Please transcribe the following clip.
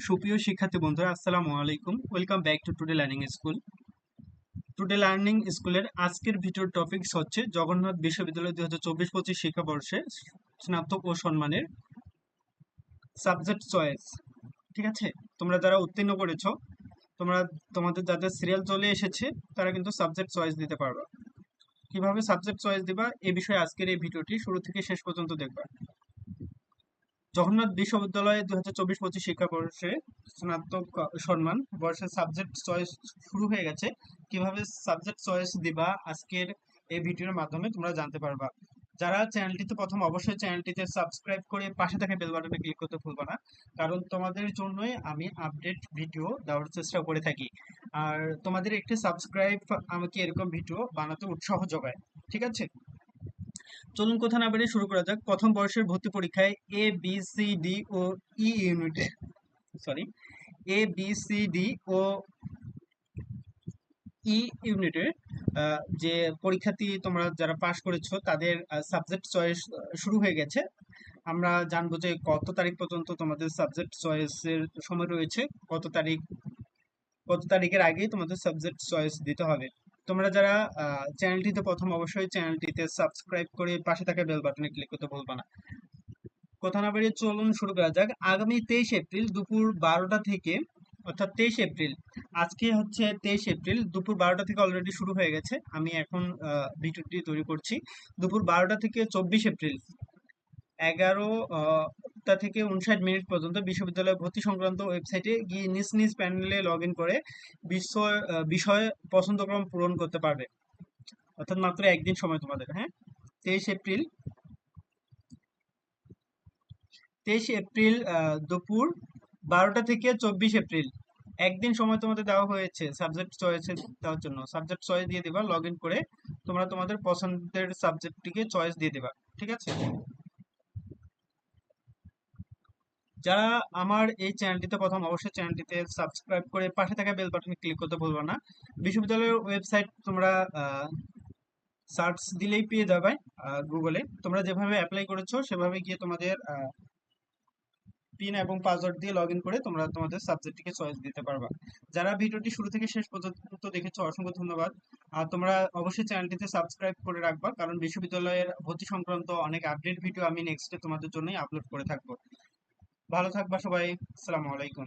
সুপ্রিয় শিক্ষার্থী বন্ধুরা, আসসালামু আলাইকুম। Welcome back to today learning school. Today learning স্কুলের আজকের ভিডিওর টপিকস হচ্ছে জগন্নাথ বিশ্ববিদ্যালয় 2024-25 শিক্ষাবর্ষে স্নাতক ও সম্মানের সাবজেক্ট চয়েস। ঠিক আছে, তোমরা যারা উত্তীর্ণ করেছো, তোমরা তোমাদের যাদের সিরিয়াল চলে এসেছে তারা কিন্তু সাবজেক্ট চয়েস দিতে পারবে। কিভাবে সাবজেক্ট চয়েস দিবা এ বিষয়ে আজকের এই ভিডিওটি শুরু থেকে শেষ পর্যন্ত দেখবা। জগন্নাথ বিশ্ববিদ্যালয়ে 2024-25 শিক্ষাবর্ষে স্নাতক সম্মান বর্ষের সাবজেক্ট চয়েস শুরু হয়ে গেছে। কিভাবে সাবজেক্ট চয়েস দিবা আজকের এই ভিডিওর মাধ্যমে তোমরা জানতে পারবা। যারা চ্যানেলটিতে প্রথম, অবশ্যই চ্যানেলটিতে সাবস্ক্রাইব করে পাশে থাকা বেল বাটনে ক্লিক করতে ভুলবা না, কারণ তোমাদের জন্যই আমি আপডেট ভিডিও দেওয়ার চেষ্টা করে থাকি। আর তোমাদের একটি সাবস্ক্রাইব আমাকে এরকম ভিডিও বানাতে উৎসাহ যোগায়। ঠিক আছে, চলুন কথা না বাড়িয়ে শুরু করা যাক। প্রথম বর্ষের ভর্তি পরীক্ষায় এ বি সি ডি ও ই ইউনিটে sorry A B C D ও ই ইউনিটের যে পরীক্ষার্থী তোমরা যারা পাশ করেছো তাদের সাবজেক্ট চয়েস শুরু হয়ে গেছে। আমরা জানবো যে কত তারিখ পর্যন্ত তোমাদের সাবজেক্ট চয়েসের সময় রয়েছে, কত তারিখের আগেই তোমাদের সাবজেক্ট চয়েস দিতে হবে। তোমরা যারা চ্যানেলটিতে প্রথম, অবশ্যই চ্যানেলটিতে সাবস্ক্রাইব করে পাশে থাকা বেল বাটনে ক্লিক করতে ভুলবা না। কথা না বাড়িয়ে চলুন শুরু করা যাক। আগামী 23 এপ্রিল দুপুর 12টা থেকে, অর্থাৎ 23 এপ্রিল, আজকে হচ্ছে 23 এপ্রিল, দুপুর 12টা থেকে অলরেডি শুরু হয়ে গেছে। আমি এখন ভিডিওটি তৈরি করছি। দুপুর 12টা থেকে 24 এপ্রিল 11টা থেকে 59 মিনিট পর্যন্ত বিশ্ববিদ্যালয় ভর্তি সংক্রান্ত ওয়েবসাইটে গিয়ে নিজ নিজ প্যানেলে লগ ইন করে বিষয় পছন্দক্রম পূরণ করতে পারবে। অর্থাৎ মাত্র একদিন সময় তোমাদের। হ্যাঁ, 23 এপ্রিল, 23 এপ্রিল দুপুর 12টা থেকে 24 এপ্রিল একদিন সময় তোমাদের দেওয়া হয়েছে সাবজেক্ট চয়েস দেওয়ার জন্য। সাবজেক্ট চয়েস দিয়ে দিবা, লগ ইন করে তোমরা তোমাদের পছন্দের সাবজেক্টটিকে চয়েস দিয়ে দিবা। ঠিক আছে, যারা আমার এই চ্যানেলটিতে প্রথম, অবশ্যই চ্যানেলটিতে সাবস্ক্রাইব করে পাশে থাকা বেল বাটনে ক্লিক করতে ভুলবা না। বিশ্ববিদ্যালয়ের ওয়েবসাইট তোমরা সার্চ দিলেই পেয়ে যাবে। গুগলে তোমরা যেভাবে অ্যাপ্লাই করেছো সেভাবে গিয়ে তোমাদের পিন এবং পাসওয়ার্ড দিয়ে লগ ইন করে তোমরা তোমাদের সাবজেক্টটিকে চয়েস দিতে পারবা। যারা ভিডিওটি শুরু থেকে শেষ পর্যন্ত দেখেছো, অসংখ্য ধন্যবাদ। আর তোমরা অবশ্যই চ্যানেলটিতে সাবস্ক্রাইব করে রাখবা, কারণ বিশ্ববিদ্যালয়ের ভর্তি সংক্রান্ত অনেক আপডেট ভিডিও আমি নেক্সটে তোমাদের জন্যই আপলোড করে থাকবো। ভালো থাকবা সবাই। আসসালামু আলাইকুম।